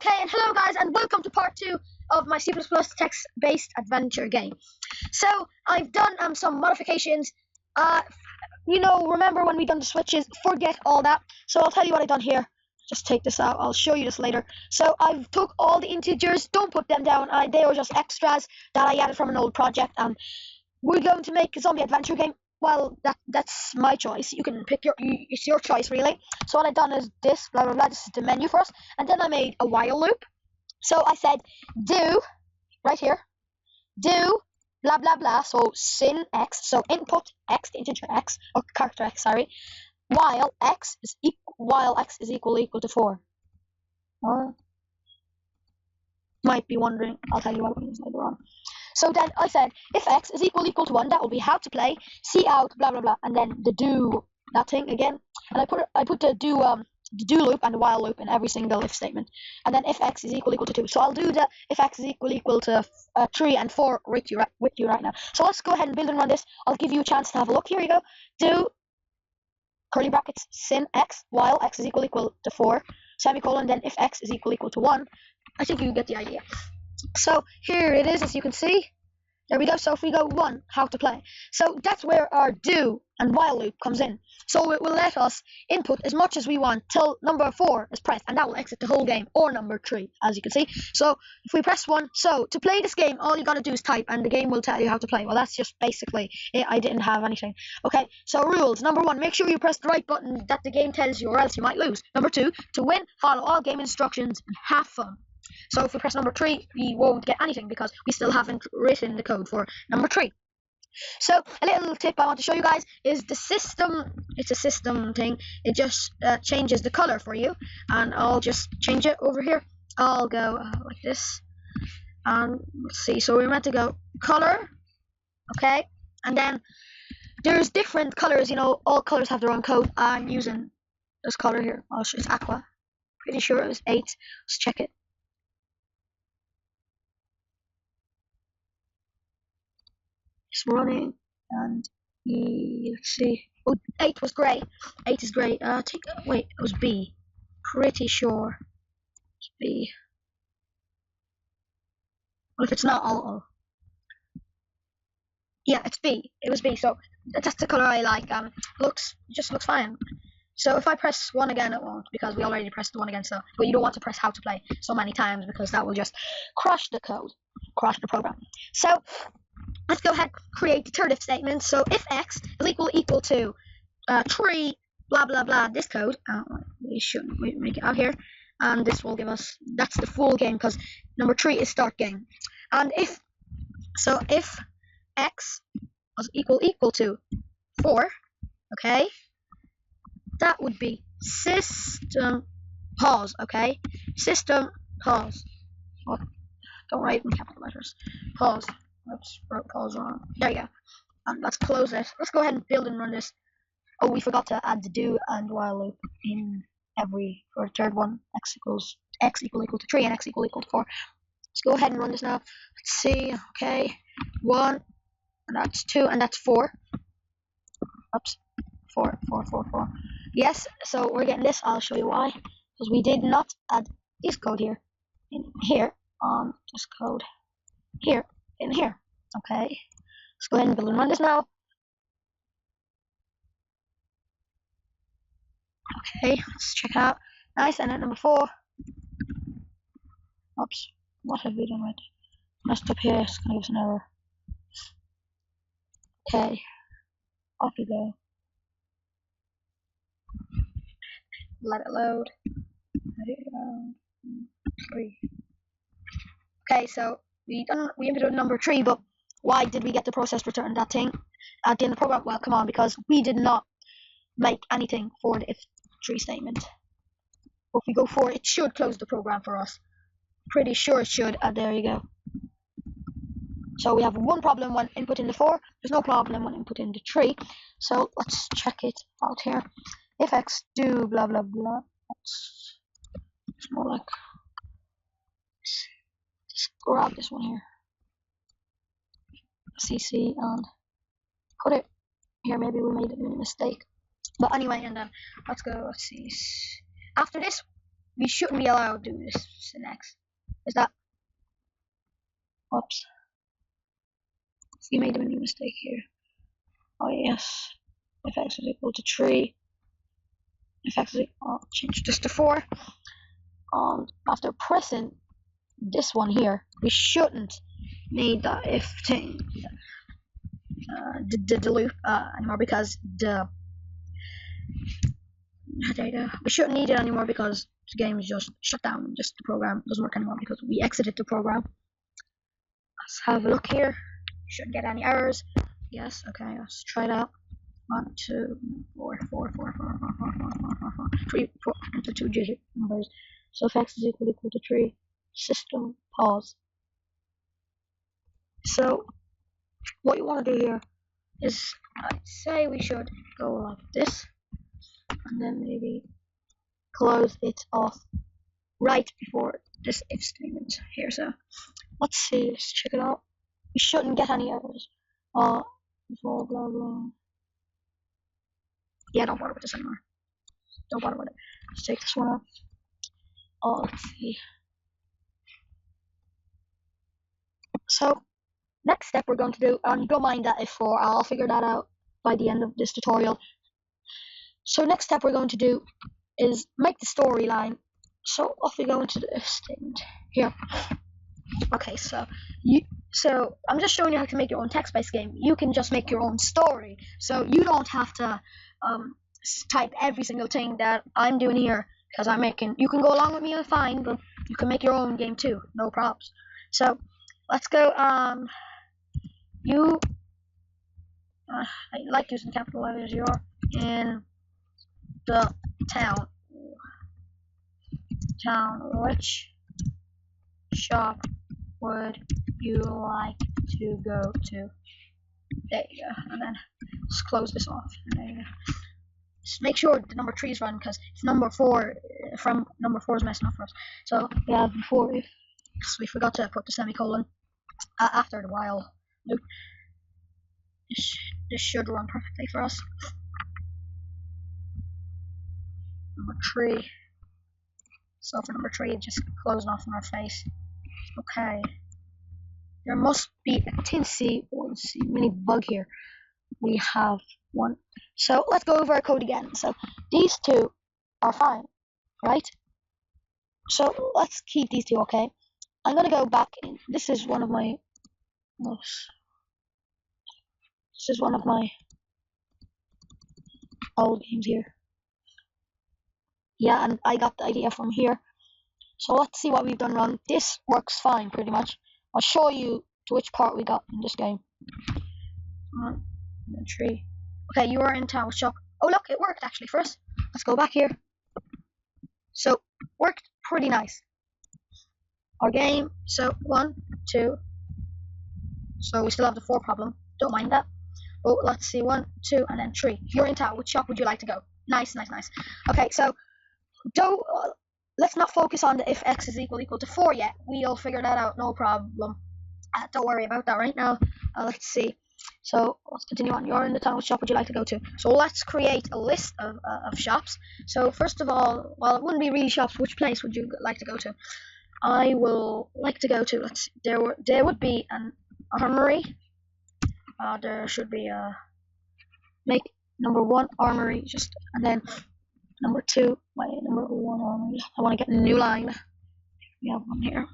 Okay, and hello guys, and welcome to part 2 of my C++ text-based adventure game. So, I've done some modifications. Remember when we done the switches? Forget all that. So I'll tell you what I've done here. Just take this out, I'll show you this later. So I've took all the integers, don't put them down, they were just extras that I added from an old project, and we're going to make a zombie adventure game. Well, that's my choice. You can pick it's your choice really. So what I've done is this, blah blah blah, this is the menu for us, and then I made a while loop. So I said do, right here, do blah blah blah, so sin x, so input x, the integer x, or character x, sorry, while x is equal to 4. Might be wondering, I'll tell you what it means later on. So then I said, if x is equal to 1, that will be how to play, see out, blah blah blah, and then the do, that thing again, and I put the do loop and the while loop in every single if statement, and then if x is equal to 2. So I'll do the if x is equal to 3 and 4 with you right now. So let's go ahead and build and run this. I'll give you a chance to have a look. Here you go. Do curly brackets sin x while x is equal to 4 semicolon, then if x is equal to 1. I think you get the idea. So here it is, as you can see. There we go. So if we go 1, how to play. So that's where our do and while loop comes in. So it will let us input as much as we want till number 4 is pressed, and that will exit the whole game, or number 3, as you can see. So if we press 1, so to play this game, all you gotta do is type, and the game will tell you how to play. Well, that's just basically it. I didn't have anything. Okay, so rules. Number 1, make sure you press the right button that the game tells you, or else you might lose. Number 2, to win, follow all game instructions and have fun. So if we press number 3, we won't get anything because we still haven't written the code for number 3. So a little tip I want to show you guys is the system. It's a system thing. It just changes the color for you, and I'll just change it over here. I'll go like this, and let's see. So we're meant to go color, okay, and then there's different colors. All colors have their own code. I'm using this color here. It's aqua. Pretty sure it was 8. Let's check it. It's running, and let's see. Oh, 8 was grey. 8 is grey. Wait, it was B. Pretty sure it's B. Well, if it's not, I'll. Yeah, it's B. It was B. So that's the color I like. Just looks fine. So if I press 1 again, it won't, because we already pressed 1 again. So, but you don't want to press how to play so many times, because that will just crush the code, crush the program. So let's go ahead and create the third if statement. So if x is equal to 3 blah blah blah, this code, we shouldn't make it out here, and this will give us, that's the full game, because number 3 is start game. And if x was equal to 4, okay, that would be system pause, okay, system pause. Oh, don't write in capital letters. Pause. Oops, wrote pause wrong. There you go. Let's close it. Let's go ahead and build and run this. Oh, we forgot to add the do and while loop in for the third one. X equal to 3 and x equal to 4. Let's go ahead and run this now. Let's see. Okay, 1, and that's 2, and that's 4. Oops, 4. Yes. So we're getting this. I'll show you why. Because we did not add this code here. In here on this code here. In here. Okay, let's go ahead and build and run this now. Okay, let's check out. Nice, and at number 4. Oops, what have we done right? Messed up here, it's gonna give us an error. Okay, off we go. Let it load. 3. Okay, so we inputted number 3, but why did we get the process return that thing at the end of the program? Well, come on, because we did not make anything for the if 3 statement. If we go 4, it should close the program for us. Pretty sure it should. There you go. So we have one problem when inputting the 4. There's no problem when inputting the 3. So let's check it out here. If x do blah blah blah. It's more like. Just grab this one here. CC and put it here. Maybe we made a mistake, but anyway, and then let's see. After this, we shouldn't be allowed to do this next. Is that? Oops. You made a mini mistake here. Oh yes. If x is equal to 3. If x is equal, I'll change this to 4. After pressing this one here, we shouldn't need the if thing, the loop anymore, because the data, we shouldn't need it anymore because the game is just shut down. Just the program doesn't work anymore because we exited the program. Let's have a look here. Shouldn't get any errors. Yes, okay, let's try it out. 1, 2, 4, 4, 4, 4, 4, 4, 4, 4, 4, 4, 3, 4 into 2-digit numbers. So if x is equal to 3, system pause. So what you want to do here is, I'd say we should go like this, and then maybe close it off right before this if statement here. So let's see, let's check it out. We shouldn't get any errors. Before blah blah. Yeah, don't bother with this anymore. Don't bother with it. Let's take this one off. Let's see. So next step we're going to do, don't mind that if4, I'll figure that out by the end of this tutorial. So next step we're going to do is make the storyline. So off we go into the if statement here. Okay, so I'm just showing you how to make your own text-based game. You can just make your own story, so you don't have to type every single thing that I'm doing here, because I'm making. You can go along with me, I'm fine, but you can make your own game too, no problems. So let's go. I like using capital letters. You're in the town. Which shop would you like to go to? There you go. And then just close this off. And there you go. Just make sure the number 3 is run, because it's number 4 from number 4 is messing up for us. So yeah, before if we forgot to put the semicolon after the while loop. This should run perfectly for us. Number 3. So for number 3, just closing off in our face. Okay. There must be a teensy mini bug here. We have one. So let's go over our code again. So these two are fine, right? So let's keep these two, okay? I'm gonna go back in. This is one of my old games here. Yeah, and I got the idea from here. So let's see what we've done wrong. This works fine, pretty much. I'll show you to which part we got in this game. 3. Okay, you are in town shop. Oh look, it worked actually for us. Let's go back here. So worked pretty nice. Our game. So 1, 2. So we still have the 4 problem. Don't mind that. Oh, let's see, 1, 2, and then 3. You're in town. Which shop would you like to go? Nice. Okay, so let's not focus on the if x is equal to 4 yet. We'll figure that out, no problem. Don't worry about that right now. Let's see. So let's continue on. You're in the town. Which shop would you like to go to? So let's create a list of shops. So first of all, well, it wouldn't be really shops. Which place would you like to go to? I will like to go to. Let's see. There would be an armory. There should be a make number 1 armory, and then number 2. My number 1 armory. I want to get a new line. We have one here.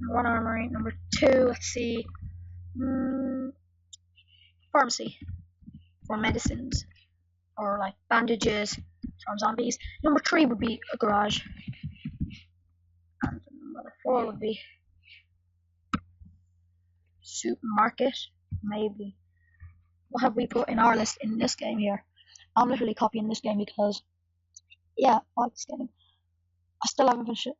1 armory. Number 2. Let's see. Pharmacy for medicines or like bandages from zombies. Number 3 would be a garage, and number 4 would be supermarket. Maybe. What have we put in our list in this game here? I'm literally copying this game because, yeah, I like this game. I still haven't finished it.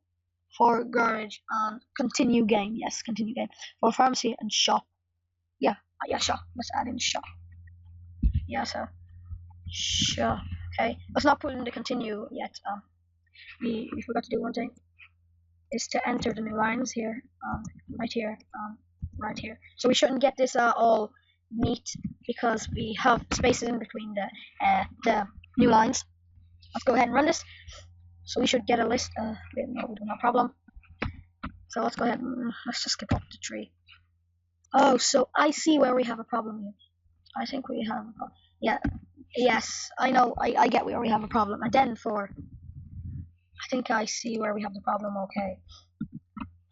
For garage and continue game. Yes, continue game. For pharmacy and shop. Yeah, shop. Let's add in shop. Yeah, so shop. Okay, let's not put in the continue yet. We forgot to do one thing. Is to enter the new lines here. Right here. Right here. So we shouldn't get this all neat because we have spaces in between the new lines. let's go ahead and run this. So we should get a list. No, we don't have a problem. So let's go ahead and let's just skip up the tree. Oh, so I see where we have a problem here. I think we have a problem. Yeah, yes, I know. I get where we have a problem. And then I think I see where we have the problem. Okay,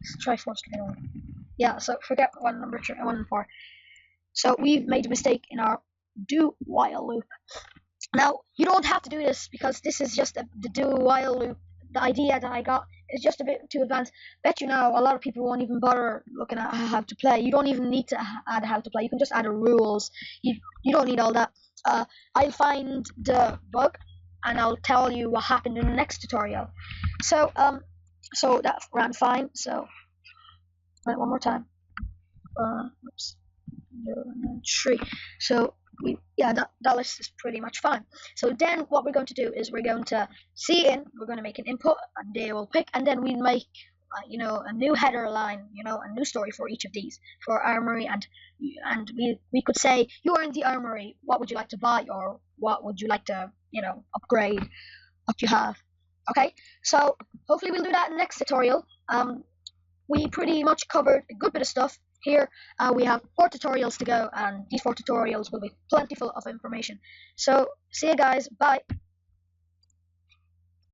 let's try force trigger one. Yeah, so forget one and 4. So we've made a mistake in our do while loop. Now you don't have to do this because this is just the do while loop. The idea that I got is just a bit too advanced. Bet you now a lot of people won't even bother looking at how to play. You don't even need to add how to play. You can just add the rules. You don't need all that. I'll find the bug and I'll tell you what happened in the next tutorial. So that ran fine. So run it one more time. Oops. 3. So that list is pretty much fine. So then what we're going to do is we're going to we're going to make an input and they will pick, and then we make a new header line, a new story for each of these for armory, and we could say you are in the armory, what would you like to buy, or what would you like to upgrade what you have. Okay, so hopefully we'll do that in the next tutorial. We pretty much covered a good bit of stuff. Here we have 4 tutorials to go, and these 4 tutorials will be plentiful of information. So see you guys, bye.